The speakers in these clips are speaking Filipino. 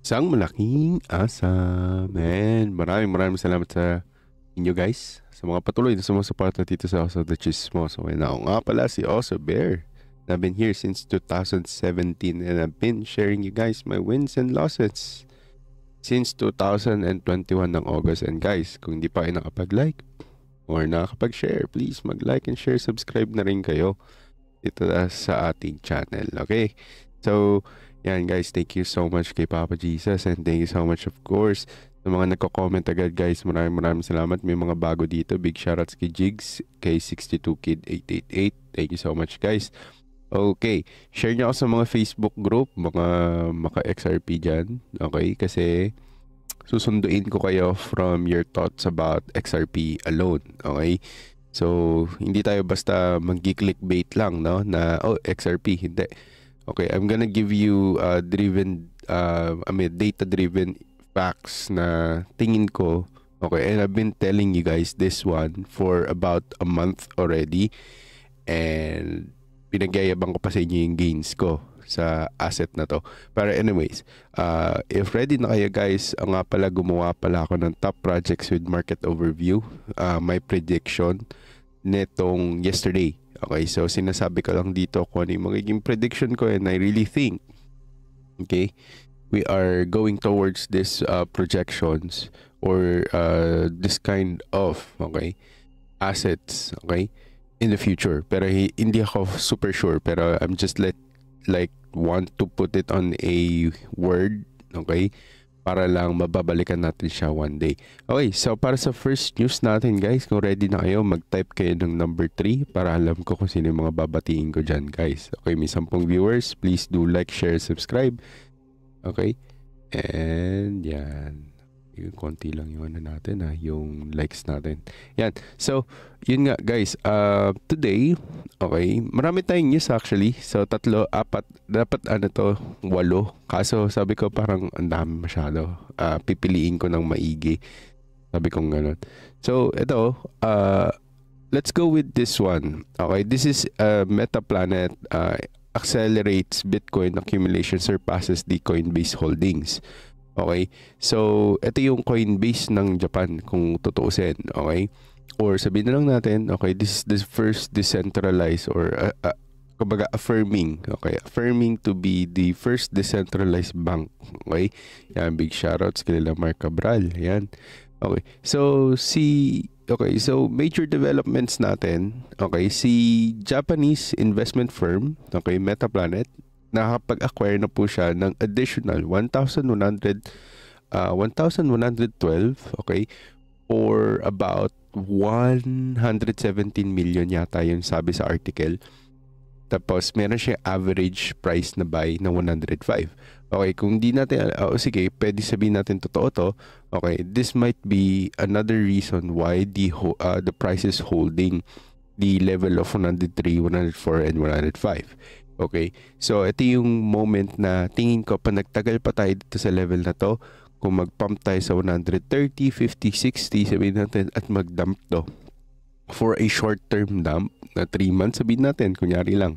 Isang malaking asam. And maraming salamat sa inyo guys. Sa mga patuloy na sumusuporta dito sa Oso the Chismoso. And ako nga pala si Oso Bear. I've been here since 2017 and I've been sharing you guys my wins and losses since 2021 ng August. And guys, kung hindi pa kayo nakapag-like or nakakapag-share, please mag-like and share, subscribe na rin kayo dito sa ating channel. Okay? So, yan guys, thank you so much kay Papa Jesus and thank you so much of course sa mga nagko-comment agad guys. Maraming salamat. May mga bago dito. Big shoutouts kay Jigs, kay 62kid888. Thank you so much guys. Okay, share nyo ako sa mga Facebook group, mga maka-XRP dyan. Okay, kasi susunduin ko kayo from your thoughts about XRP alone. Okay, so hindi tayo basta mag-clickbait lang, no? Na, oh, XRP, hindi. Okay, I'm gonna give you data-driven facts na tingin ko. Okay, and I've been telling you guys this one for about a month already. And pinagyayabang ko pa sa inyo yung gains ko sa asset na to. Pero anyways, if ready na kayo guys, nga pala gumawa pala ako ng top projects with market overview. My prediction netong yesterday. Okay, so sinasabi ko lang dito kung ano yung magiging prediction ko and I really think, okay, we are going towards this projections or this kind of, okay, assets, okay, in the future. Pero hindi ako super sure, pero I'm just want to put it on a word, okay, para lang mababalikan natin siya one day. Okay, so para sa first news natin guys, kung ready na kayo, mag-type kayo ng number 3 para alam ko kung sino yung mga babatiin ko dyan guys. Okay, may 10 viewers, please do like, share, subscribe. Okay, and yan. Yung konti lang yung ano natin yung likes natin. Yan. So, yun nga guys. Today, okay, marami tayong news actually. So, 3, 4, dapat 8. Kaso, sabi ko parang ang dami masyado. Pipiliin ko ng maigi. Sabi kong ganun. So, ito, let's go with this one. Okay, this is Metaplanet accelerates Bitcoin accumulation surpasses the Coinbase holdings. Okay, so ito yung Coinbase ng Japan kung tutuusin, okay? Or sabihin na lang natin, okay, this is the first decentralized or kumbaga affirming to be the first decentralized bank, okay? Yan, big shoutouts kila Mark Cabral, yan. Okay, so major developments natin, okay, si Japanese investment firm, okay, Metaplanet, nakapag-acquire na po siya ng additional 1,112, okay, or about 117 million yata yung sabi sa article. Tapos meron siya average price na buy na 105. Okay, kung di natin, sige, pwede sabihin natin totoo to. Okay, this might be another reason why the price is holding the level of 103, 104, and 105. Okay, so ito yung moment na tingin ko pa nagtagal pa tayo dito sa level na to. Kung mag-pump tayo sa 130, 50, 60, sabihin natin at mag-dump to for a short-term dump na 3 months, sabihin natin, kunyari lang.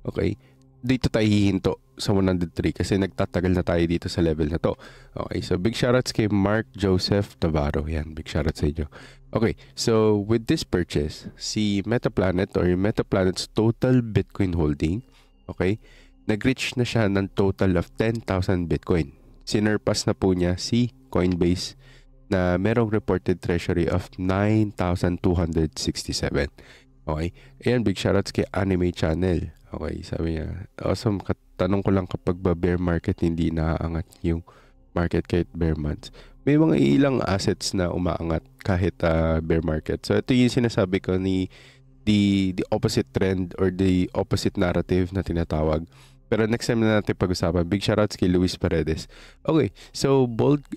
Okay, dito tayo hihinto sa 103 kasi nagtatagal na tayo dito sa level na to. Okay, so big shoutouts kay Mark Joseph Navarro. Yan, big shoutouts sa inyo. Okay, so with this purchase, si Metaplanet or yung Metaplanet's total Bitcoin holding, okay, nag-reach na siya ng total of 10,000 Bitcoin. Sinurpass na po niya si Coinbase na merong reported treasury of 9,267. Okay, ayan, big shoutouts kay Anime Channel. Okay, sabi niya, awesome, tanong ko lang kapag ba bear market hindi naaangat yung market kahit bear months. May mga ilang assets na umaangat kahit bear market. So ito yung sinasabi ko ni the opposite trend or the opposite narrative na tinatawag. Pero next time na natin pag-usapan. Big shoutouts kay Luis Paredes. Okay, so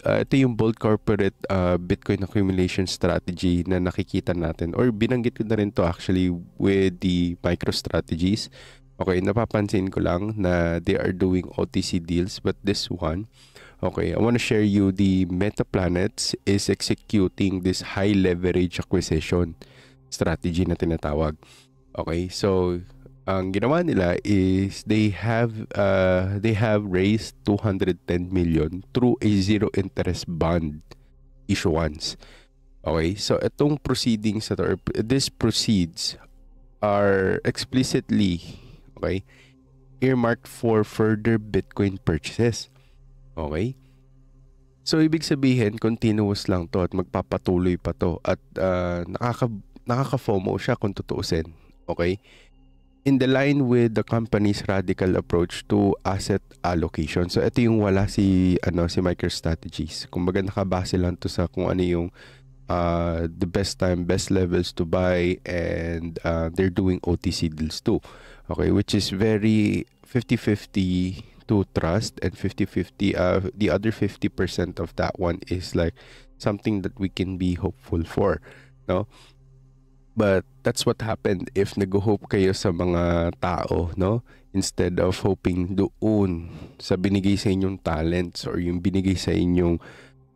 ito yung bold corporate Bitcoin accumulation strategy na nakikita natin or binanggit ko na rin to actually with the MicroStrategies. Okay, napapansin ko lang na they are doing OTC deals, but this one, okay, I want to share you the Metaplanets is executing this high leverage acquisition strategy na tinatawag. Okay, so Ang ginawa nila is they have raised 210 million through a zero interest bond issuance. Okay? So itong proceedings or this proceeds are explicitly, okay, earmarked for further Bitcoin purchases. Okay? So ibig sabihin continuous lang to at magpapatuloy pa to at nakaka-FOMO siya kung tutuusin. Okay? In the line with the company's radical approach to asset allocation. So ito yung wala si MicroStrategies. Kumbaga nakabase lang to sa kung ano yung the best time, best levels to buy, and they're doing OTC deals too. Okay, which is very 50-50 to trust and 50-50 the other 50% of that one is like something that we can be hopeful for, no? But that's what happened if nag-hope kayo sa mga tao, no? Instead of hoping doon sa binigay sa inyong talents or yung binigay sa inyong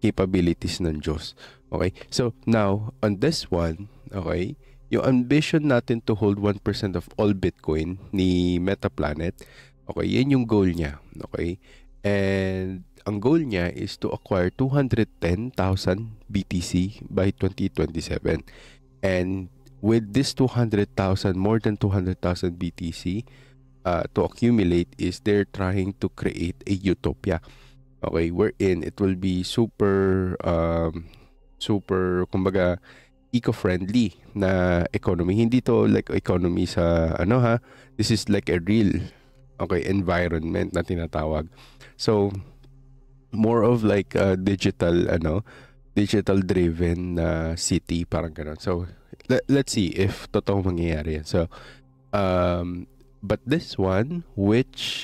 capabilities ng Diyos. Okay? So, now, on this one, okay, yung ambition natin to hold 1% of all Bitcoin ni Metaplanet, okay, yan yung goal niya. Okay? And ang goal niya is to acquire 210,000 BTC by 2027. And with this 200,000, more than 200,000 BTC to accumulate is they're trying to create a utopia. Okay, wherein it will be super, kumbaga, eco-friendly na economy. Hindi to like economy sa this is like a real, okay, environment na tinatawag. So, more of like a digital driven city, parang ganun. So, let's see if totoo mangyayari yan. So, but this one, which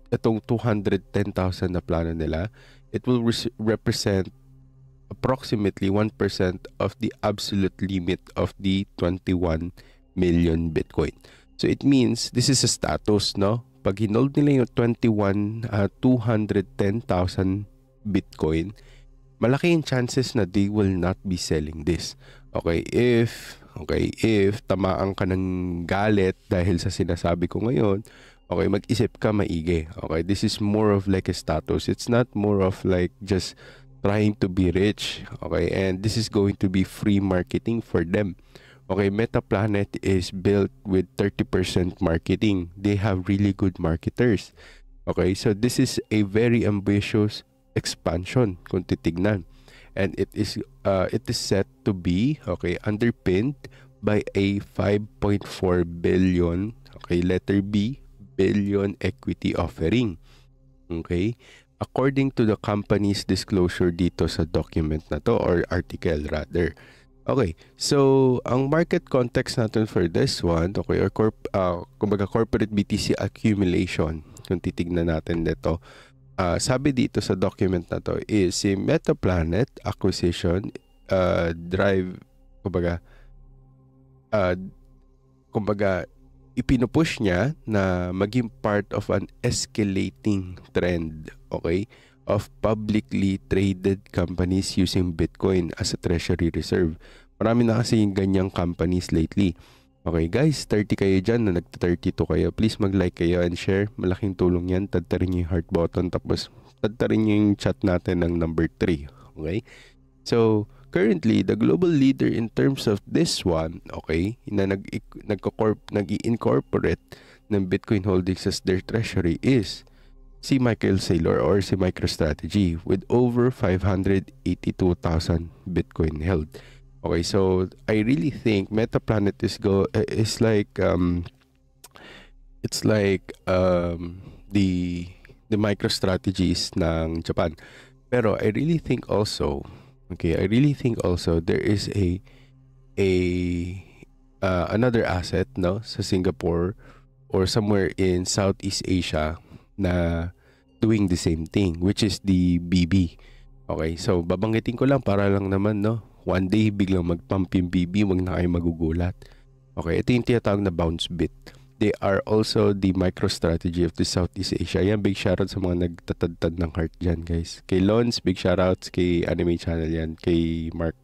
itong 210,000 na plano nila, it will represent approximately 1% of the absolute limit of the 21 million Bitcoin. So it means this is a status, no? Pag hinold nila yung 210,000 Bitcoin, malaki yung chances na they will not be selling this. Okay, if tamaan ka ng galit dahil sa sinasabi ko ngayon, okay, mag-isip ka maigi. Okay, this is more of like a status. It's not more of like just trying to be rich. Okay, and this is going to be free marketing for them. Okay, Metaplanet is built with 30% marketing. They have really good marketers. Okay, so this is a very ambitious expansion kung titignan. And it is set to be, okay, underpinned by a 5.4 billion, okay, letter B, billion equity offering. Okay? According to the company's disclosure dito sa document na to, or article rather. Okay, so ang market context natin for this one, okay, or kumbaga corporate BTC accumulation, kung titignan natin dito, sabi dito sa document na to is si Metaplanet acquisition drive, kumbaga ipinupush niya na maging part of an escalating trend, okay, of publicly traded companies using Bitcoin as a treasury reserve. Marami na kasi yung ganyang companies lately. Okay guys, 30 kayo dyan na nagta-32 kayo. Please mag-like kayo and share. Malaking tulong yan. Tadtarin nyo yung heart button. Tapos tadtarin nyo yung chat natin ng number 3. Okay? So, currently, the global leader in terms of this one, okay, na nag-incorporate ng Bitcoin holdings as their treasury is si Michael Saylor or si MicroStrategy with over 582,000 Bitcoin held. Okay, so I really think Metaplanet is like it's like the MicroStrategies ng Japan. Pero I really think also there is another asset, no, sa Singapore or somewhere in Southeast Asia na doing the same thing, which is the BB. Okay, so babanggitin ko lang para lang naman, no, one day biglang mag-pump yung BB, wag na kayo magugulat. Okay, ito yung tinatawag na bounce bit. They are also the MicroStrategy of the Southeast Asia. Yan, big shoutout sa mga nagtatadtad ng heart dyan, guys. Kay Lons, big shoutouts. Kay Anime Channel yan. Kay Mark,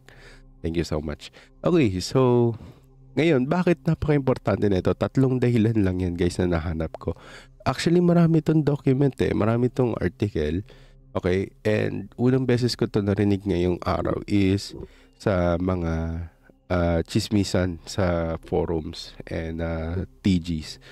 thank you so much. Okay, so Ngayon, bakit napaka-importante nito? Tatlong dahilan lang yan guys na nahanap ko. Actually, marami tong document marami tong article. Okay? And unang beses ko to narinig ngayong araw is sa mga chismisan sa forums and TGs.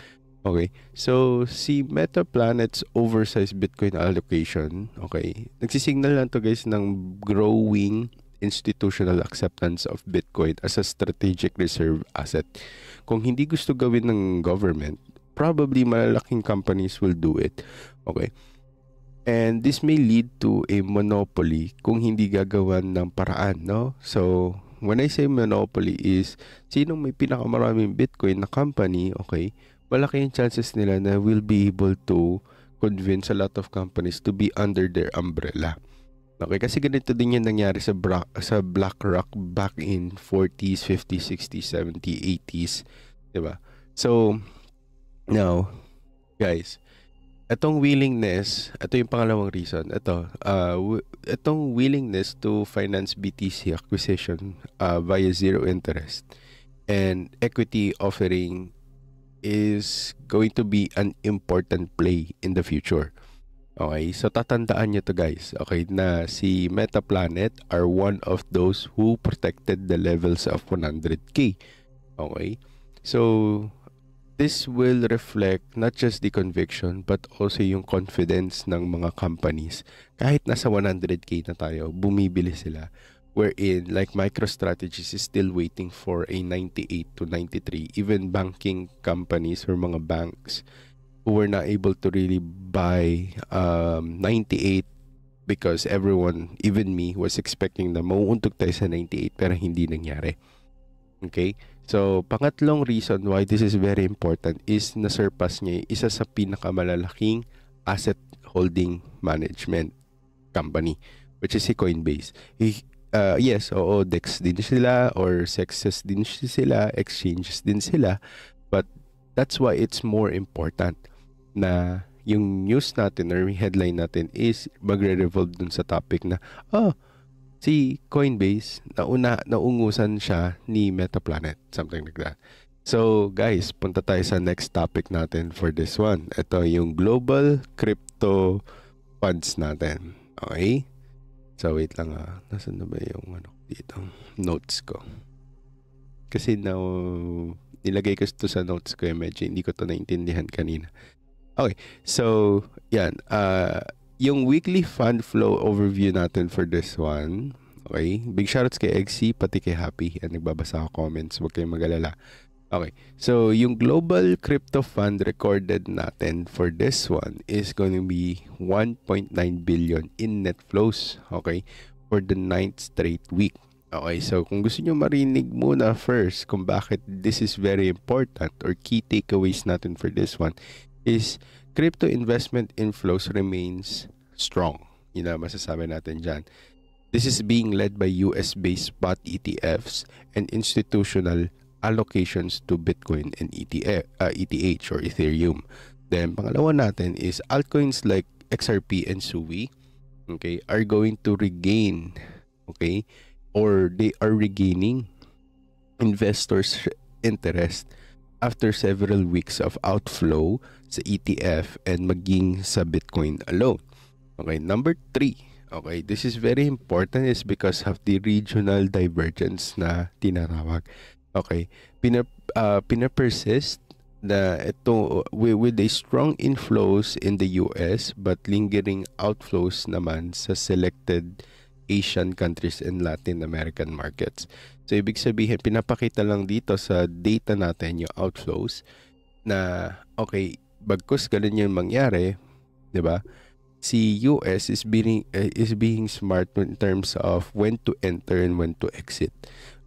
Okay? So, si Metaplanet's oversized Bitcoin allocation, okay? Nagsisignal lang to guys ng growing institutional acceptance of Bitcoin as a strategic reserve asset. Kung hindi gusto gawin ng government, probably malalaking companies will do it. Okay? And this may lead to a monopoly kung hindi gagawan ng paraan, no? So, when I say monopoly is, sinong may pinakamaraming Bitcoin na company, okay, malaki yung chances nila na will be able to convince a lot of companies to be under their umbrella. Okay, kasi ganito din yung nangyari sa BlackRock back in 40s, 50s, 60s, 70s, 80s, 'di ba? So, now, guys, itong willingness, ito yung pangalawang reason. Itong willingness to finance BTC acquisition via zero interest and equity offering is going to be an important play in the future. Okay, so tatandaan nyo to guys, okay, na si Metaplanet are one of those who protected the levels of 100k. Okay, so this will reflect not just the conviction but also yung confidence ng mga companies. Kahit nasa 100k na tayo, bumibili sila. Wherein, like MicroStrategies is still waiting for a 98 to 93. Even banking companies or mga banks who were not able to really buy 98 because everyone, even me, was expecting na mauuntog tayo sa 98 pero hindi nangyari. Okay? So, pangatlong reason why this is very important is na-surpass niya isa sa pinakamalalaking asset holding management company, which is si Coinbase. Yes, oo, DEX din sila or SEXes din sila, exchanges din sila, but that's why it's more important na yung news natin or headline natin is magre-revolve dun sa topic na si Coinbase naungusan siya ni Metaplanet, something like that. So guys, punta tayo sa next topic natin for this one. Ito yung global crypto funds natin. Okay? So wait lang nasaan na ba yung dito notes ko? Kasi nilagay ko ito sa notes ko medyo hindi ko to naintindihan kanina. Okay, so yan. Yung weekly fund flow overview natin for this one. Okay, big shoutouts kay Eggsy, pati kay Happy. Yan, nagbabasa ako comments, huwag kayong mag-alala. Okay, so yung global crypto fund recorded natin for this one is going to be 1.9 billion in net flows. Okay, for the 9th straight week. Okay, so kung gusto nyo marinig muna first kung bakit this is very important or key takeaways natin for this one is crypto investment inflows remains strong. Yun na masasabi natin dyan. This is being led by US-based spot ETFs and institutional allocations to Bitcoin and ETH or Ethereum. Then, pangalawa natin is altcoins like XRP and SUI, okay, are going to regain, okay, or they are regaining investors' interest after several weeks of outflow sa ETF and maging sa Bitcoin alone. Okay, number 3. Okay, this is very important is because of the regional divergence na tinatawag. Okay, pinapersist na ito with a strong inflows in the US but lingering outflows naman sa selected Asian countries and Latin American markets. So, ibig sabihin, pinapakita lang dito sa data natin yung outflows na, okay, bagkus ganun yung mangyari, di ba? Si US is being smart in terms of when to enter and when to exit.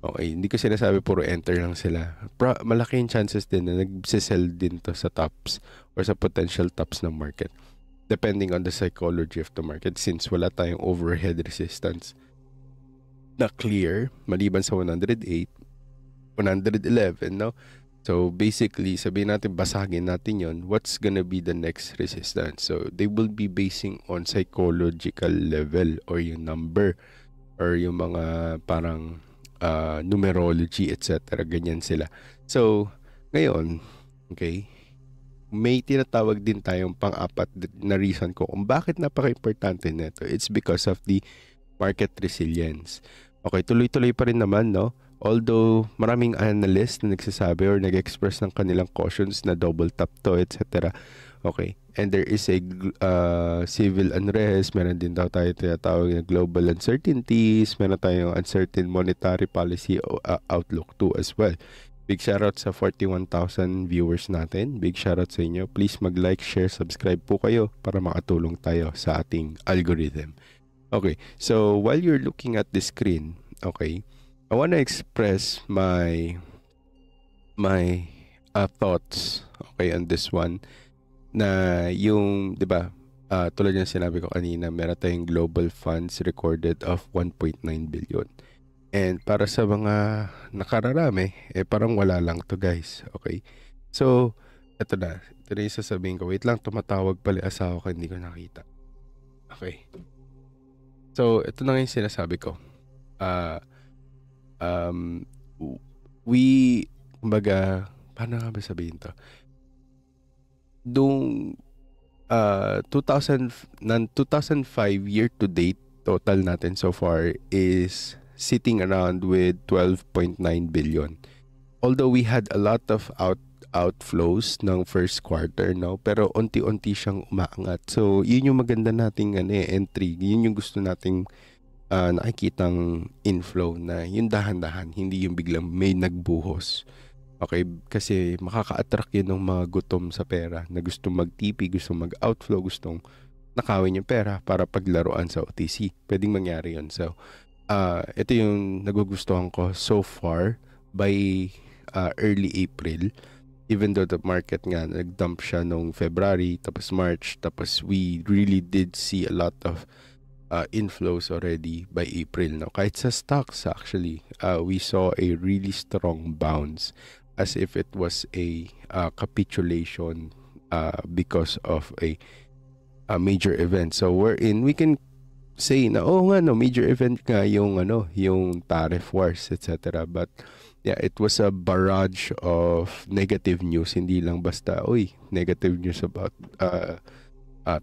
Okay, hindi ko sinasabi puro enter lang sila. Malaki yung chances din na nagsisell din to sa tops or sa potential tops ng market. Depending on the psychology of the market since wala tayong overhead resistance na clear maliban sa 108, 111, no? So basically, sabihin natin basagin natin yon, what's gonna be the next resistance? So they will be basing on psychological level or yung number or yung mga parang numerology, etc. Ganyan sila. So, ngayon, okay, may tinatawag din tayong pang-apat na reason ko kung bakit napaka-importante nito. It's because of the market resilience. Okay, tuloy-tuloy pa rin naman, no? Although maraming analysts na nagsasabi or nag-express ng kanilang cautions na double tap to, etc. Okay, and there is a civil unrest, meron din daw tayo tinatawag na global uncertainties, meron tayong uncertain monetary policy outlook too as well. Big shoutout sa 41,000 viewers natin. Big shoutout sa inyo. Please mag-like, share, subscribe po kayo para makatulong tayo sa ating algorithm. Okay, so while you're looking at the screen, okay, I want to express my thoughts, okay, on this one. Na yung, di ba, tulad yung sinabi ko kanina, meron tayong global funds recorded of 1.9 billion. And para sa mga nakararami, parang wala lang to, guys. Okay? So, ito na. Ito na yung sasabihin ko. Wait lang, tumatawag pala asawa ko, hindi ko nakita. Okay. So, ito na yung sinasabi ko. Kumbaga, paano nga ba sabihin to? Dung 2005 year to date total natin so far is sitting around with 12.9 billion. Although we had a lot of outflows ng first quarter, no, pero unti-unti siyang umaangat. So yun yung maganda nating entry. Yun yung gusto nating nakikitang inflow, na yung dahan-dahan, hindi yung biglang may nagbuhos. Okay, kasi makaka-attract yun ng mga gutom sa pera na gustong mag-TP, gustong mag-outflow, gustong nakawin yung pera para paglaruan sa OTC. Pwedeng mangyari yun. So, ito yung nagugustuhan ko so far by early April. Even though the market nga nag-dump siya noong February, tapos March, tapos we really did see a lot of inflows already by April. No? Kahit sa stocks actually, we saw a really strong bounce, as if it was a capitulation because of a major event. So we can say na major event nga yung yung tariff wars, etc. But yeah, it was a barrage of negative news, hindi lang basta negative news about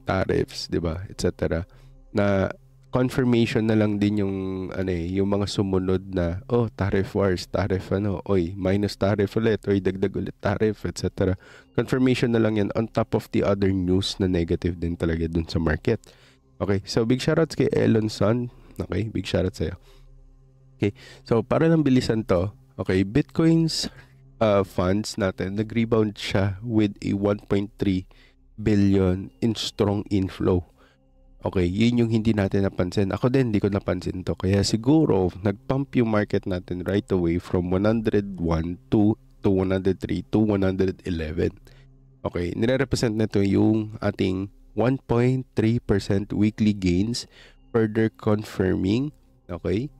tariffs, 'di ba, etc. Na confirmation na lang din yung yung mga sumunod na tariff wars, tariff minus tariff ulit, dagdag ulit tariff, etc. Confirmation na lang yan on top of the other news na negative din talaga dun sa market. Okay, so big shoutouts kay Elon Son. Okay, big shoutouts sa'yo. Okay, so para lang bilisan to, okay, Bitcoin's funds natin, nag-rebound siya with a 1.3 billion in strong inflow. Okay, yun yung hindi natin napansin. Ako din, hindi ko napansin to. Kaya siguro, nag-pump yung market natin right away from 101 to 103 to 111. Okay, nire-represent na to yung ating 1.3% weekly gains, further confirming, okay,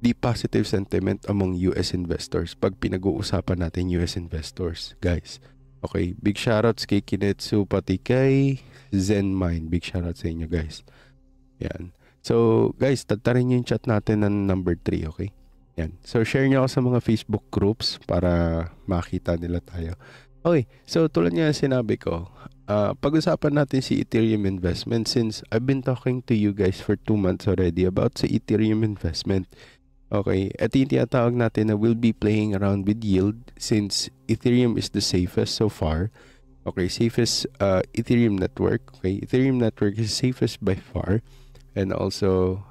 the positive sentiment among US investors pag pinag-uusapan natin US investors, guys. Okay, big shoutouts kay Kinetsu, pati kay ZenMind. Big shoutouts sa inyo, guys. Yan. So, guys, tatarin nyo yung chat natin ng number 3, okay? Yan. So, share nyo ako sa mga Facebook groups para makita nila tayo. Okay, so tulad nga sinabi ko, pag-usapan natin si Ethereum investment, since I've been talking to you guys for 2 months already about sa Ethereum investment. Okay, at yung tinatawag natin na we'll be playing around with yield since Ethereum is the safest so far. Okay, safest Ethereum network. Okay, Ethereum network is safest by far. And also,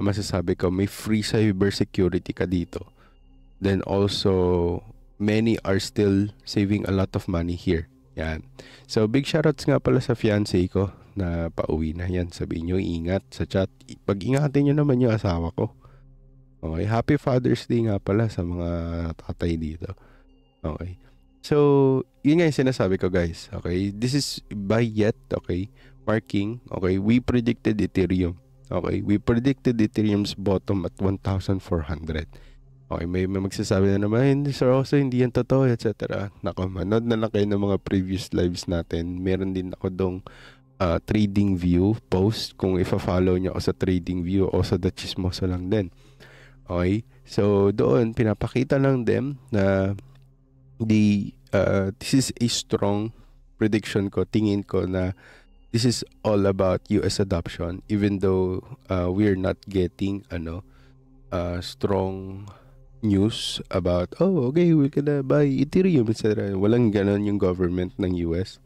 masasabi ko, may free cybersecurity ka dito. Then also, many are still saving a lot of money here. Yan. So, big shoutouts nga pala sa fiancé ko na pauwi na yan. Sabihin nyo, ingat sa chat. Pag-ingatin nyo naman yung asawa ko. Okay, happy Father's Day nga pala sa mga tatay dito. Okay. So, yun nga yung sinasabi ko, guys. Okay, this is by yet, okay, marking, okay, we predicted Ethereum. Okay, we predicted Ethereum's bottom at 1,400. Okay, may magsasabi na naman, Sir Oso, hindi yan totoo, etc. Nako, manood na lang kayo ng mga previous lives natin. Meron din ako dong Trading View post. Kung ifa-follow nyo ako sa Trading View o sa The Chismoso lang din. Okay? So, doon, pinapakita lang them na this is a strong prediction ko, tingin ko na this is all about US adoption, even though we're not getting strong news about, okay, we're gonna buy Ethereum, etc. Walang ganon yung government ng US.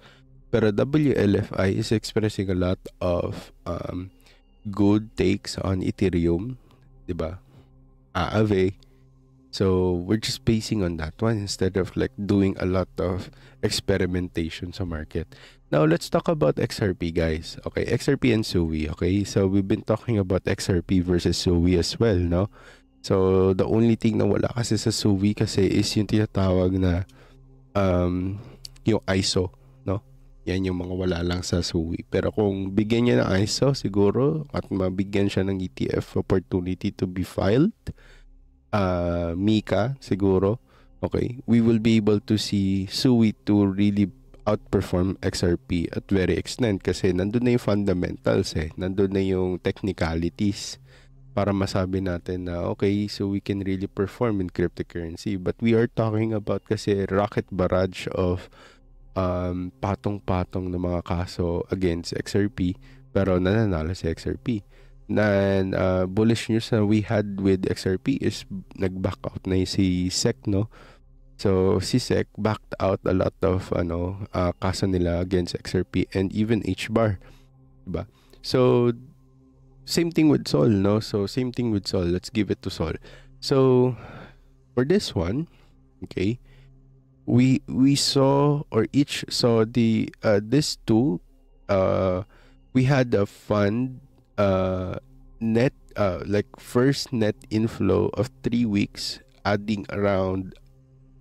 Pero WLFI is expressing a lot of good takes on Ethereum, diba? Aave. So we're just basing on that one instead of like doing a lot of experimentation sa market. Now let's talk about XRP, guys. Okay, XRP and SUI. Okay, so we've been talking about XRP versus SUI as well, no? So the only thing na wala kasi sa SUI kasi is yung tinatawag na yung ISO, no? Yan yung mga wala lang sa SUI. Pero kung bigyan niya ng ISO siguro at mabigyan siya ng ETF opportunity to be filed, Mika siguro, okay, we will be able to see SUI to really outperform XRP at very extent kasi nandun na yung fundamentals nandun na yung technicalities para masabi natin na okay, so we can really perform in cryptocurrency. But we are talking about kasi rocket barrage of patong-patong na mga kaso against XRP pero nananalo si XRP. And bullish news na we had with XRP is nag-back out na si SEC, no? So si SEC backed out a lot of kaso nila against XRP and even HBAR, diba? So same thing with Sol, no? So same thing with Sol. Let's give it to Sol. So for this one, okay, we saw or each saw the this two we had a fund net like first net inflow of 3 weeks adding around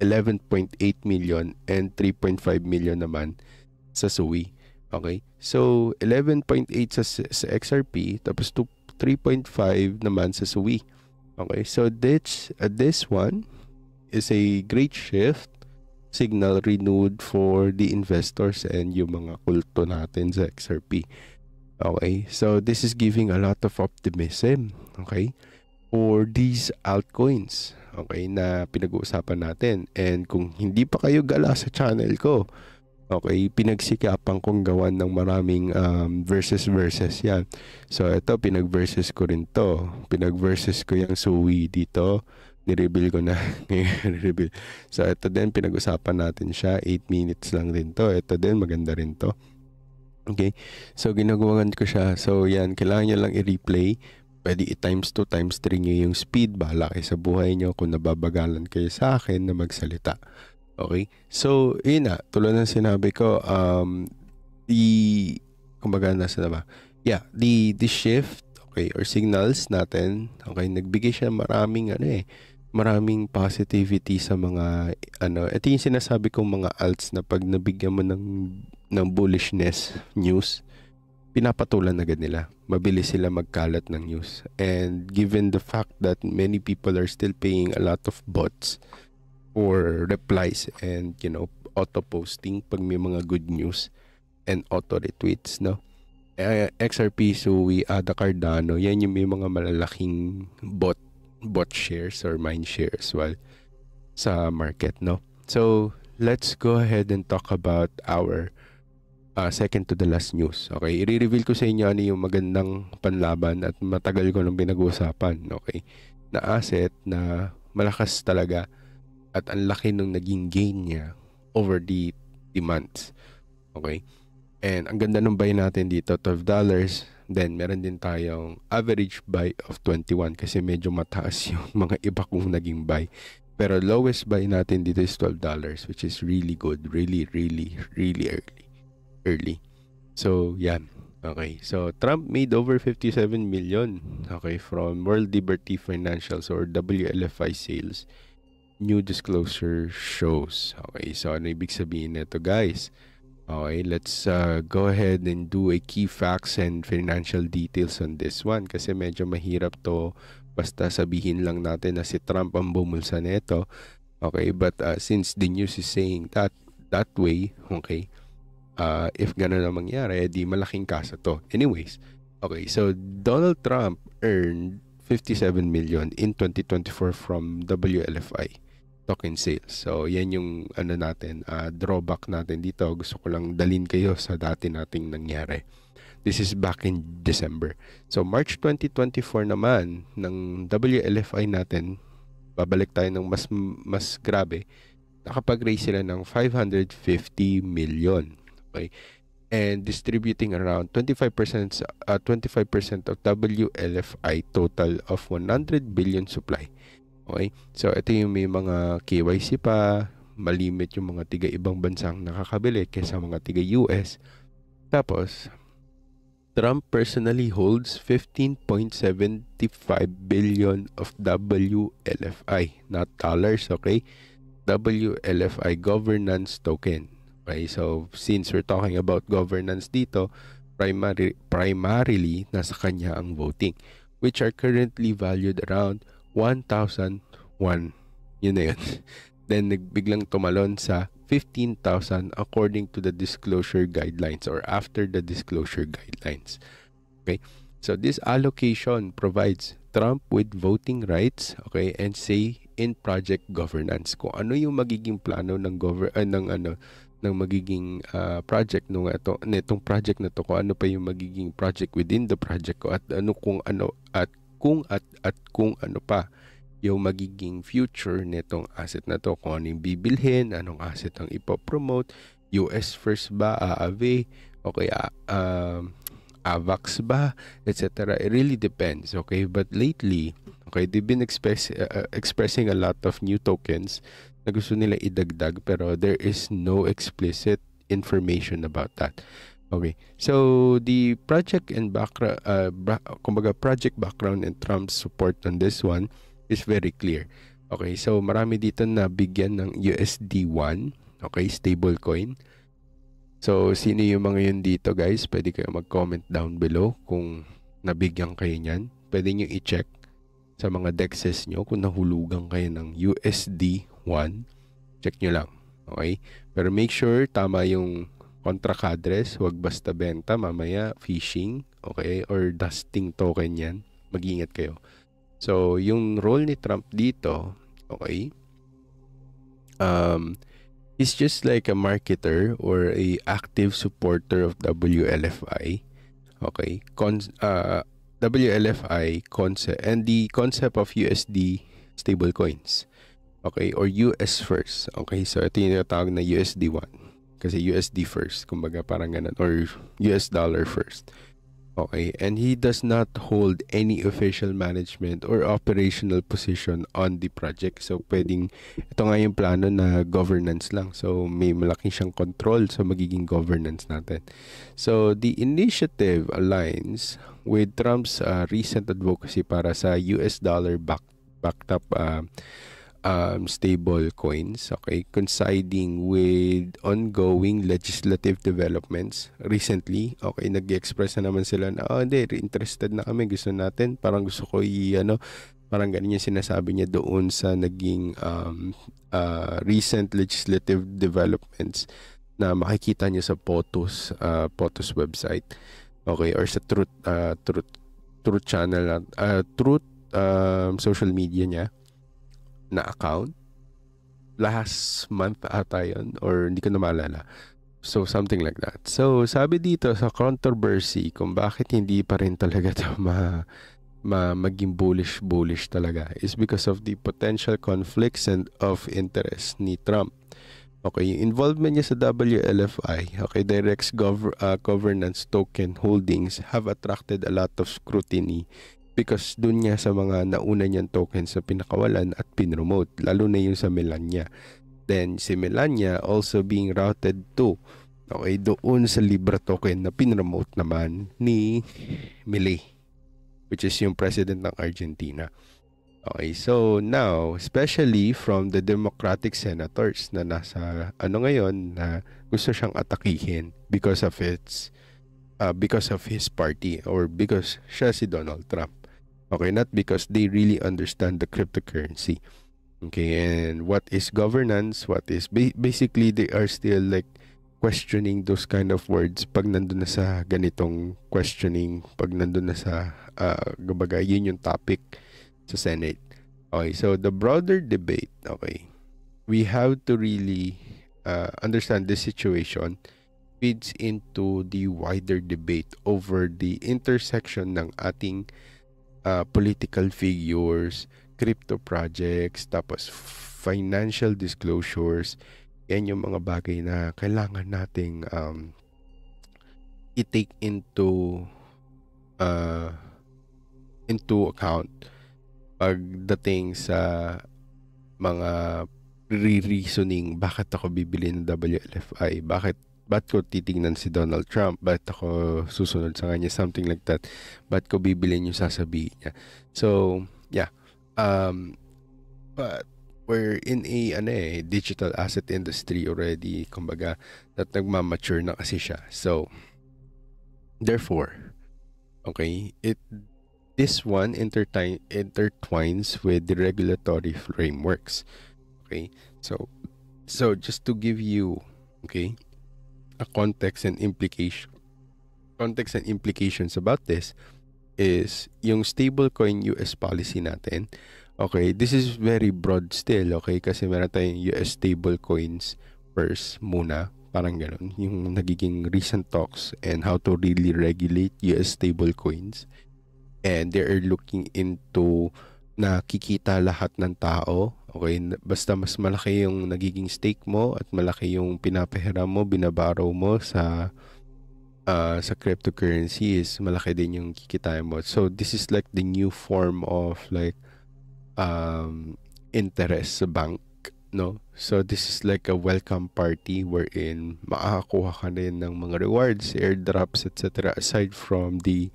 11.8 million and 3.5 million naman sa SUI. Okay? So 11.8 sa XRP tapos 3.5 naman sa SUI. Okay? So this one is a great shift, signal renewed for the investors and yung mga kulto natin sa XRP. Okay, so this is giving a lot of optimism, okay, for these altcoins, okay, na pinag-uusapan natin. And kung hindi pa kayo gala sa channel ko, okay, pinagsikapan kong gawan ng maraming versus yan. So ito, pinag-versus ko rin to. Pinag-versus ko yung SUI dito. Ni-reveal ko na ngayon. So ito din, pinag-usapan natin siya. 8 minutes lang din to. Ito din, maganda rin to. Okay, so ginagawan ko siya. So yan, kailangan nyo lang i-replay. Pwede i-times 2, times 3 nyo yung speed. Bahala kayo sa buhay nyo kung nababagalan kayo sa akin na magsalita. Okay, so yun na, tulad ng sinabi ko, kumbaga nasa na ba? Yeah, the shift, okay, or signals natin, okay, nagbigay siya maraming maraming positivity sa mga ito yung sinasabi kong mga alts na pag nabigyan mo ng bullishness news, pinapatulan agad nila. Mabilis sila magkalat ng news. And given the fact that many people are still paying a lot of bots for replies and auto posting pag may mga good news and auto retweets, no? XRP, SUI, ADA, Cardano, yan yung may mga malalaking bot shares or mind share as well sa market, no? So let's go ahead and talk about our second to the last news. Okay, i-reveal ko sa inyo ano yung magandang panlaban at matagal ko nang pinag-uusapan, okay, na asset na malakas talaga at ang laki nung naging gain niya over the months. Okay, and ang ganda ng buy natin dito, $12. Then meron din tayong average buy of 21 kasi medyo mataas yung mga iba kong naging buy. Pero lowest buy natin dito is $12, which is really good, really early. So yan. Okay, so Trump made over 57 million, okay, from World Liberty Financials or WLFI sales. New disclosure shows. Okay, so ano ibig sabihin nito, guys? Okay, let's go ahead and do a key facts and financial details on this one kasi medyo mahirap to basta sabihin lang natin na si Trump ang bumulsa nito. Okay, but since the news is saying that way, okay, If gano'n na mangyari, di malaking kaso to. Anyways, okay, so Donald Trump earned 57 million in 2024 from WLFI token sales. So, yan yung natin, drawback natin dito. Gusto ko lang dalin kayo sa dati nating nangyari. This is back in December. So, March 2024 naman, ng WLFI natin, babalik tayo ng mas grabe, nakapag-raise sila ng 550 million. Okay? And distributing around 25% of WLFI total of 100 billion supply. Okay? So, ito yung may mga KYC pa, malimit yung mga tiga ibang bansang nakakabili kaysa mga tiga US. Tapos, Trump personally holds 15.75 billion of WLFI, not dollars, okay? WLFI governance token. Okay, so since we're talking about governance dito, primarily nasa kanya ang voting, which are currently valued around 1,001. Yun na yun. Then biglang tumalon sa 15,000 according to the disclosure guidelines or after the disclosure guidelines. Okay, so this allocation provides Trump with voting rights, okay, and say in project governance. Kung ano yung magiging plano ng ng magiging project nitong project na to, kung ano pa yung magiging project within the project ko, at kung ano pa yung magiging future nitong asset na to, kung ano yung bibilhin, anong asset ang ipopromote, US first ba, AAV, okay, AVAX ba, etc. It really depends, okay? But lately, okay, they've been expressing a lot of new tokens na gusto nila idagdag, pero there is no explicit information about that. Okay, so the project and project background and Trump's support on this one is very clear. Okay, so marami dito na bigyan ng USD1, okay, stable coin. So, sino yung mga yun dito, guys? Pwede kayo mag-comment down below kung nabigyan kayo niyan. Pwede nyo i-check sa mga dexes nyo kung nahulugan kayo ng USD1. Check nyo lang, okay? Pero make sure tama yung contract address, huwag basta benta, mamaya phishing, okay, or dusting token yan. Mag-ingat kayo. So, yung role ni Trump dito, okay, he's just like a marketer or a active supporter of WLFI, okay, WLFI concept and the concept of USD stablecoins, okay, or US first, okay, so ito yung tinatawag na USD1. Kasi USD first, kumbaga parang ganun, or US dollar first. Okay, and he does not hold any official management or operational position on the project. So, ito nga yung plano na governance lang. So, may malaki siyang control sa magiging governance natin. So, the initiative aligns with Trump's recent advocacy para sa US dollar backed up stable coins, okay, coinciding with ongoing legislative developments recently. Okay, nag-express na naman sila na hindi, interested na kami, gusto natin, parang gusto ko parang ganyan yung sinasabi niya doon sa naging recent legislative developments na makikita niyo sa POTUS website, okay, or sa Truth channel, Truth social media niya na account. Last month ata yun, or hindi ko na maalala. So, something like that. So, sabi dito sa controversy kung bakit hindi pa rin talaga ito maging bullish talaga is because of the potential conflicts and of interest ni Trump. Okay, yung involvement niya sa WLFI, okay, direct governance token holdings have attracted a lot of scrutiny because dun niya sa mga nauna niyang tokens na pinakawalan at pinromote, lalo na yung sa Melania. Then, si Melania also being routed to, okay, doon sa Libra token na pinromote naman ni Milei, which is yung president ng Argentina. Okay, so now, especially from the Democratic senators na nasa ngayon na gusto siyang atakihin because of his party or because siya si Donald Trump. Okay, not because they really understand the cryptocurrency. Okay, and what is governance, what is basically they are still like questioning those kind of words pag nandun na sa ganitong questioning, pag nandun na sa, kumbaga, yun yung topic sa Senate. Okay, so the broader debate, okay, we have to really understand this situation feeds into the wider debate over the intersection ng ating political figures, crypto projects, tapos financial disclosures. Yan yung mga bagay na kailangan nating i-take into account pagdating sa mga re-reasoning bakit ako bibili ng WLFI, ba't ko titingnan si Donald Trump, ba't ako susunod sa kanya, something like that, ba't ko bibilin yung sasabihin niya. So yeah, but we're in a digital asset industry already, kumbaga, that nagmamature na kasi siya. So therefore, okay, this one intertwines with the regulatory frameworks. Okay, so just to give you, okay, a context and implications about this is yung stablecoin US policy natin. Okay, this is very broad still, okay, kasi meron tayong US stablecoins first muna, parang ganun, yung nagiging recent talks and how to really regulate US stablecoins. And they are looking into nakikita lahat ng tao. Okay, basta mas malaki yung nagiging stake mo at malaki yung pinapahiram mo, binaborrow mo sa cryptocurrency, is malaki din yung kikitain mo. So this is like the new form of like interest sa bank, no? So this is like a welcome party wherein makakakuha ka din ng mga rewards, airdrops, etc. aside from the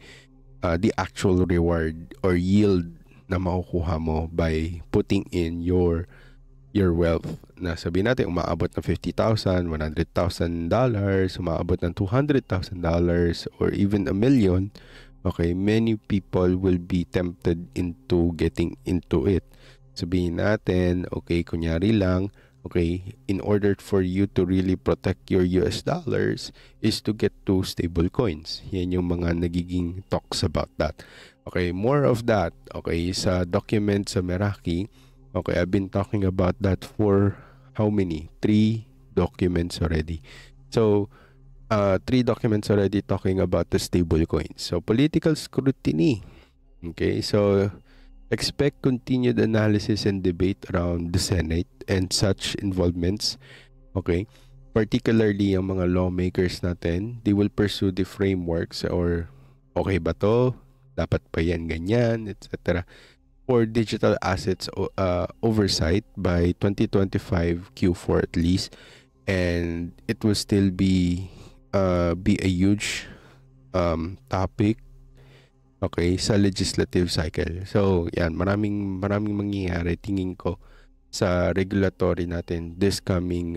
actual reward or yield na makukuha mo by putting in your wealth. Na sabihin natin, umaabot ng $50,000, $100,000, umaabot ng $200,000 or even $1 million. Okay, many people will be tempted into getting into it. Sabihin natin, okay, kunyari lang, okay, in order for you to really protect your US dollars is to get to stable coins. Yan yung mga nagiging talks about that. Okay, more of that, okay, sa document sa Meraki. Okay, I've been talking about that for how many? 3 documents already. So, 3 documents already talking about the stable coins. So, political scrutiny. Okay, so expect continued analysis and debate around the Senate and such involvements. Okay, particularly yung mga lawmakers natin, they will pursue the frameworks or okay ba to? Dapat pa yan ganyan, etc. for digital assets oversight by 2025 Q4 at least, and it will still be a huge topic, okay, sa legislative cycle. So yan, maraming mangyayari tingin ko sa regulatory natin this coming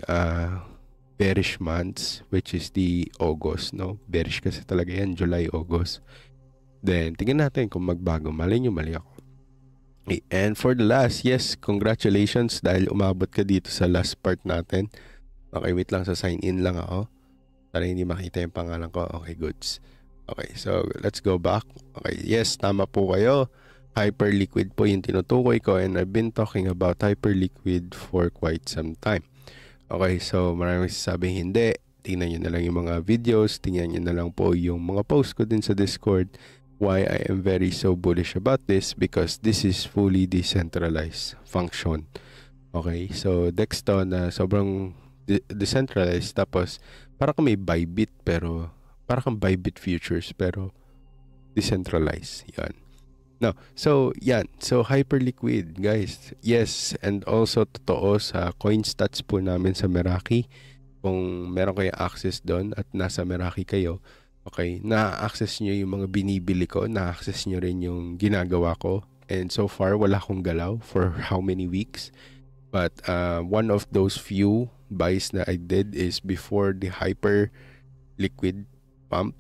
bearish months, which is the August, no? Bearish kasi talaga yan, July, August. Then tingnan natin kung magbago. Mali nyo, mali ako. Okay, and for the last, yes, congratulations dahil umabot ka dito sa last part natin. Okay, wait lang, sa sign in lang ako para hindi makita yung pangalan ko. Okay, goods. Okay, so let's go back. Okay, yes, tama po kayo. Hyperliquid po yung tinutukoy ko, and I've been talking about hyperliquid for quite some time. Okay, so maraming sasabing hindi. Tingnan nyo na lang yung mga videos. Tingnan nyo na lang po yung mga post ko din sa Discord. Why I am very so bullish about this, because this is fully decentralized function. Okay, so Dexto na sobrang decentralized, tapos parang may Bybit, pero parang Bybit futures pero decentralized. Yan. No, so yan, so hyperliquid guys. Yes, and also totoo sa CoinStats po namin sa Meraki. Kung meron kayo access doon at nasa Meraki kayo, okay, na-access nyo yung mga binibili ko, na-access nyo rin yung ginagawa ko. And so far, wala akong galaw for how many weeks. But one of those few buys na I did is before the hyper liquid pump,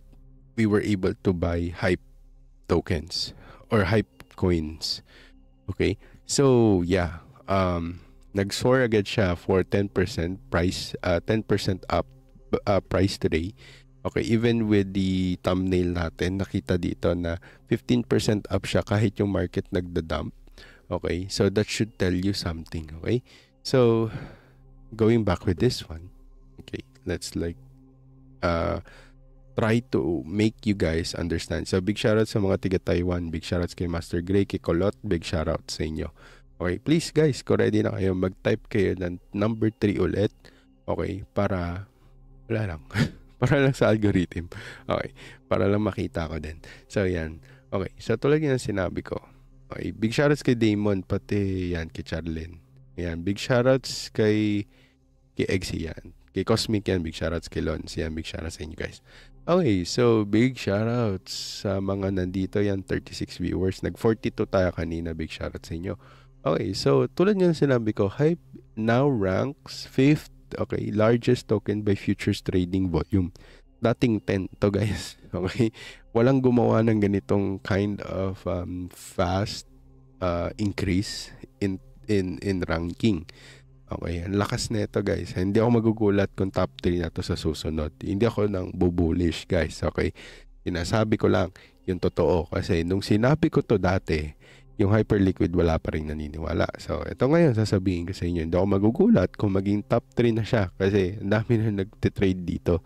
we were able to buy hype tokens or hype coins. Okay? So, yeah. Nag-soar agad siya for 10% price, 10% up price today. Okay, even with the thumbnail natin, nakita dito na 15% up siya kahit yung market nagda-dump. Okay, so that should tell you something. Okay, so going back with this one. Okay, let's like try to make you guys understand. So big shoutout sa mga tiga Taiwan, big shoutouts kay Master Gray, kay Kolot, big shoutout sa inyo. Okay, please guys, kung ready na kayo, mag-type kayo ng number 3 ulit. Okay, para wala lang. Para lang sa algorithm. Okay, para lang makita ko din. So yan. Okay, so tulad yan sinabi ko. Okay, big shoutouts kay Damon, pati yan kay Charlene. Yan, big shoutouts kay Eggsy yan. Kay Cosmic yan, big shoutouts kay Lons. Yan, big shoutouts sa inyo guys. Okay, so big shoutouts sa mga nandito yan, 36 viewers. Nag-42 tayo kanina, big shoutouts sa inyo. Okay, so tulad nga sinabi ko, Hype now ranks 5th, okay, largest token by futures trading volume. Dating 10 to guys. Okay, walang gumawa ng ganitong kind of fast increase in ranking. Okay, ang lakas na ito guys. Hindi ako magugulat kung top 3 na to sa susunod. Hindi ako nang bullish guys. Okay, sinasabi ko lang yung totoo. Kasi nung sinabi ko to dati, yung hyperliquid wala pa rin naniniwala. So, ito ngayon sasabihin ko sa inyo, hindi ako magugulat kung maging top 3 na siya. Kasi ang dami na nagtitrade dito.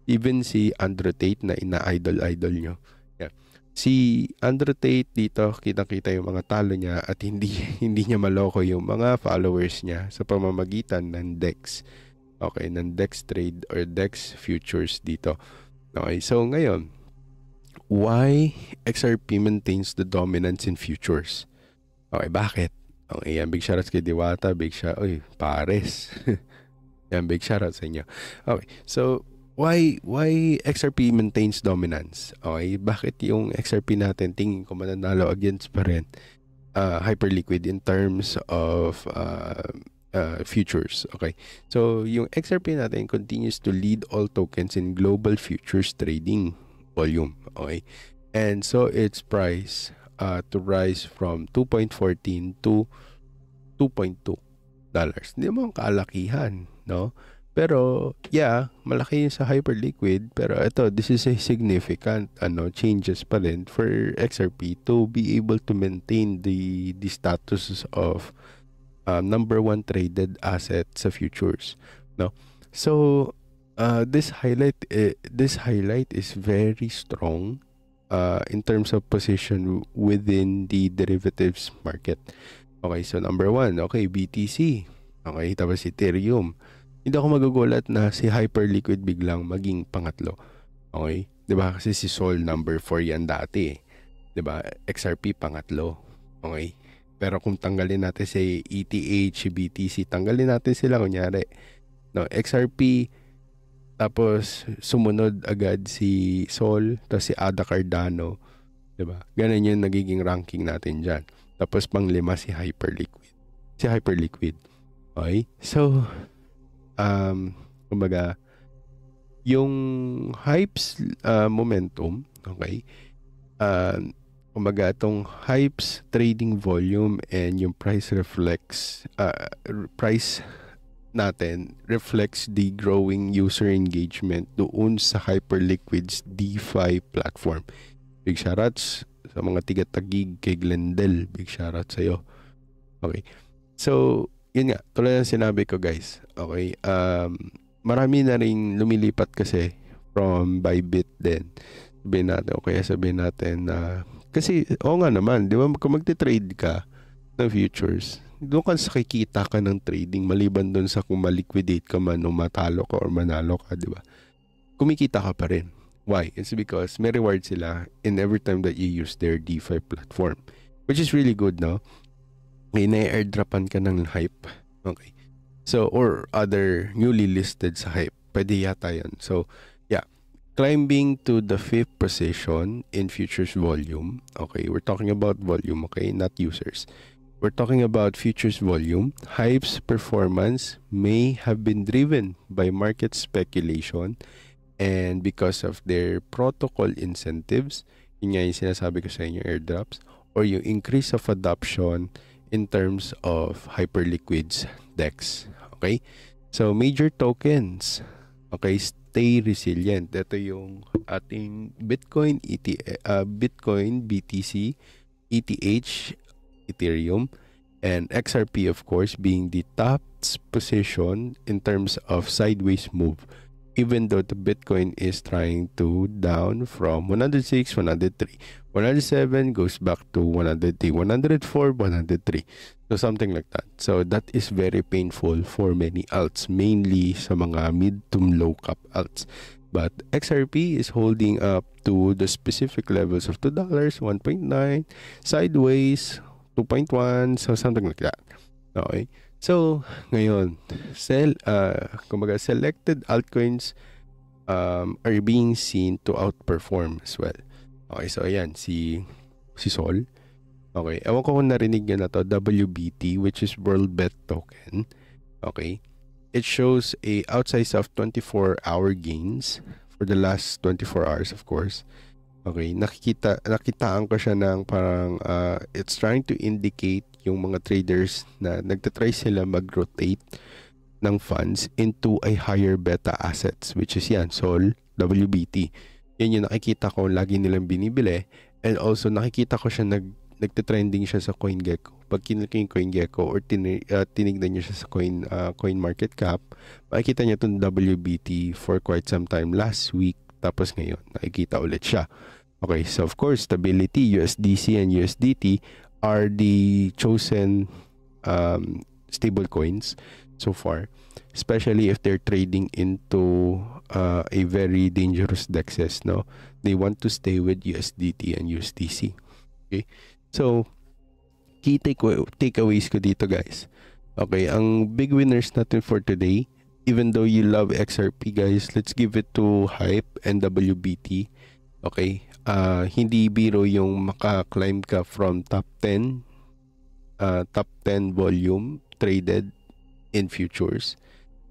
Even si Andrew Tate na ina-idol nyo. Yeah. Si Andrew Tate dito, kita-kita yung mga talo niya at hindi niya maloko yung mga followers niya sa pamamagitan ng DEX. Okay, ng DEX trade or DEX futures dito. Okay, so ngayon, why XRP maintains the dominance in futures? Okay, bakit? Okay, yan, big shoutouts kay Diwata, big shout, Pares. Yan, big shoutouts sa inyo. Okay, so why XRP maintains dominance? Okay, bakit yung XRP natin tingin ko mananalo against pa rin hyperliquid in terms of futures? Okay, so yung XRP natin continues to lead all tokens in global futures trading volume. Okay, and so its price to rise from 2.14 to $2.2. Hindi mo kaalakihan, no? Pero yeah, malaki yung sa hyperliquid, pero ito, this is a significant changes pa rin for XRP to be able to maintain the status of number 1 traded asset sa futures, no? So this highlight is very strong in terms of position within the derivatives market. Okay, so number 1, okay, BTC. Okay, tapos Ethereum. Hindi ako magugulat na si hyperliquid biglang maging pangatlo. Okay, 'di ba? Kasi si Sol number 4 yan dati, 'di ba? XRP pangatlo. Okay. Pero kung tanggalin natin si ETH, BTC, tanggalin natin sila kunyari. No, XRP, tapos sumunod agad si Sol, tapos si Ada Cardano, 'di ba? Ganun yung nagiging ranking natin diyan. Tapos pang-5 si hyperliquid. Okay? So kumbaga yung hypes momentum, okay? Kumbaga itong hypes trading volume and yung price natin reflects the growing user engagement doon sa Hyperliquid's DeFi platform. Big shoutouts sa mga tiga-tagig kay Glendel. Big shoutouts sa'yo. Okay. So, yun nga. Tulad ng sinabi ko guys. Okay. Marami na rin lumilipat kasi from Bybit din. Sabihin natin na kasi, nga naman, di ba, kung magte-trade ka ng futures, doon ka sa kikita ka ng trading maliban doon sa kung maliquidate ka man o matalo ka or manalo ka, di ba? Kumikita ka pa rin. Why? It's because may reward sila in every time that you use their DeFi platform. Which is really good, no? May na-airdropan ka ng Hype. Okay. So, or other newly listed sa Hype. Pwede yata yan. So, yeah. Climbing to the 5th position in futures volume. Okay, we're talking about volume, okay, not users. We're talking about futures volume. Hype's performance may have been driven by market speculation and because of their protocol incentives, yun nga yung sinasabi ko sa inyo, airdrops, or yung increase of adoption in terms of Hyperliquid's DEX. Okay? So, major tokens, okay, stay resilient. Ito yung ating Bitcoin, Bitcoin, BTC, ETH, Ethereum, and XRP, of course, being the top position in terms of sideways move. Even though the Bitcoin is trying to down from 106, 103, 107 goes back to 103, 104, 103. So something like that. So that is very painful for many alts, mainly sa mga mid to low cap alts. But XRP is holding up to the specific levels of $2, 1.9, sideways, 2.1, so something like that. Okay. So, ngayon, kumbaga selected altcoins are being seen to outperform as well. Okay, so ayan, si Sol. Okay, ewan ko kung narinig nyo na to, WBT, which is World Bet Token. Okay, it shows a outsize of 24-hour gains for the last 24 hours, of course. Okay, nakitaan ko siya ng parang it's trying to indicate yung mga traders na nagtatry sila mag-rotate ng funds into a higher beta assets, which is yan, Sol, WBT. Yan yung nakikita ko lagi nilang binibili, and also nakikita ko siya nagte-trending siya sa CoinGecko. Pag kinlik yung CoinGecko or tinignan niyo siya sa coin market cap, makikita niyo itong WBT for quite some time last week, tapos ngayon nakikita ulit siya. Okay, so of course, stability, USDC and USDT are the chosen stable coins so far, especially if they're trading into a very dangerous dexes. No, they want to stay with USDT and USDC. Okay, so key takeaways ko dito, guys. Okay, ang big winners natin for today, even though you love XRP, guys, let's give it to Hype and WBT. Okay, hindi biro yung maka-climb ka from top 10 volume traded in futures,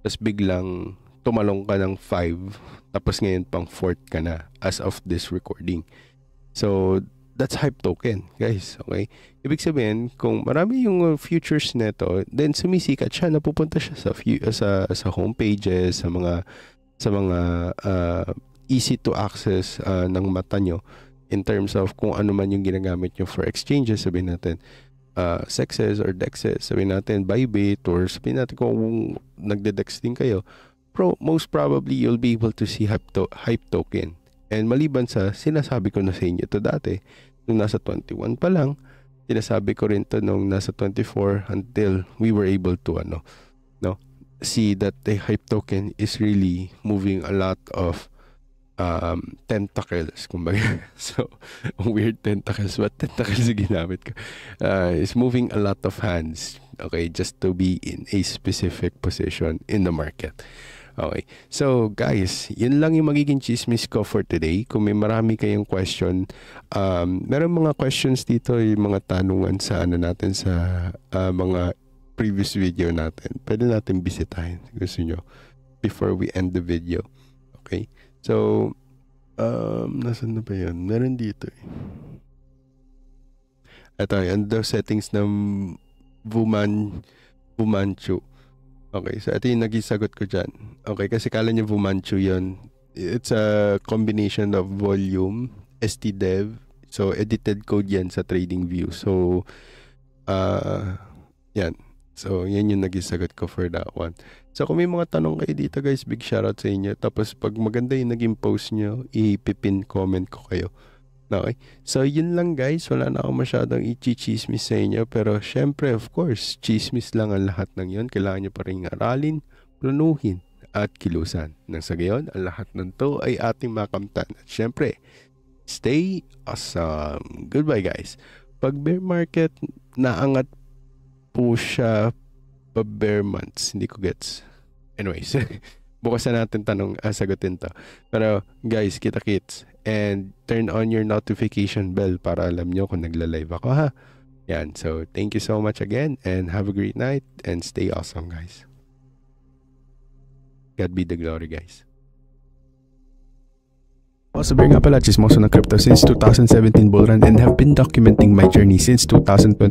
tapos biglang tumalong ka ng 5, tapos ngayon pang 4th ka na as of this recording. So that's Hype token, guys. Okay, ibig sabihin, kung marami yung futures neto, then sumisikat siya, napupunta siya sa homepages, sa mga easy to access ng mata nyo in terms of kung ano man yung ginagamit nyo for exchanges. Sabihin natin Sexes or Dexes, sabihin natin Bybit, or sabihin natin kung nagde-dex din kayo, most probably you'll be able to see Hype token. And maliban sa sinasabi ko na sa inyo to dati, nung nasa 21 pa lang, sinasabi ko rin to nung nasa 24, until we were able to see that the Hype token is really moving a lot of tentacles, kumbaga. So weird tentacles, but tentacles yung ginamit ko. Is moving a lot of hands, okay, just to be in a specific position in the market. Okay, so guys, yun lang yung magiging chismis ko for today. Kung may marami kayong question, meron mga questions dito, yung mga tanungan sa natin sa mga previous video natin. Pwede natin bisitahin, gusto nyo, before we end the video. Okay, so nasan na ba yun? Meron dito eh. Ito, yan daw settings ng Fumanchu. Okay, so ito yung naging sagot ko dyan. Okay, kasi kala nyo Fumanchu yun. It's a combination of volume, stdev, so edited code yan sa TradingView. So yan. So yan yung naging sagot ko for that one. So kung may mga tanong kayo dito, guys, big shoutout sa inyo. Tapos pag maganda yung naging post nyo, ipipin comment ko kayo. Okay? So yun lang, guys. Wala na ako masyadong i-chismis sa inyo. Pero syempre, of course, chismis lang ang lahat ng yun. Kailangan nyo pa rin aralin, planuhin, at kilusan. Nang sa gayon, ang lahat ng to ay ating makamtan. At syempre, stay awesome. Goodbye, guys. Pag bear market, naangat po siya pa bear months. Hindi ko gets. Anyways, bukas na natin sagutin to. Pero guys, kita-kits. And turn on your notification bell para alam nyo kung nagla-live ako, ha? Yan. So, thank you so much again and have a great night and stay awesome, guys. God be the glory, guys. Also, bear nga pala, chismoso ng crypto since 2017 bull run and have been documenting my journey since 2020.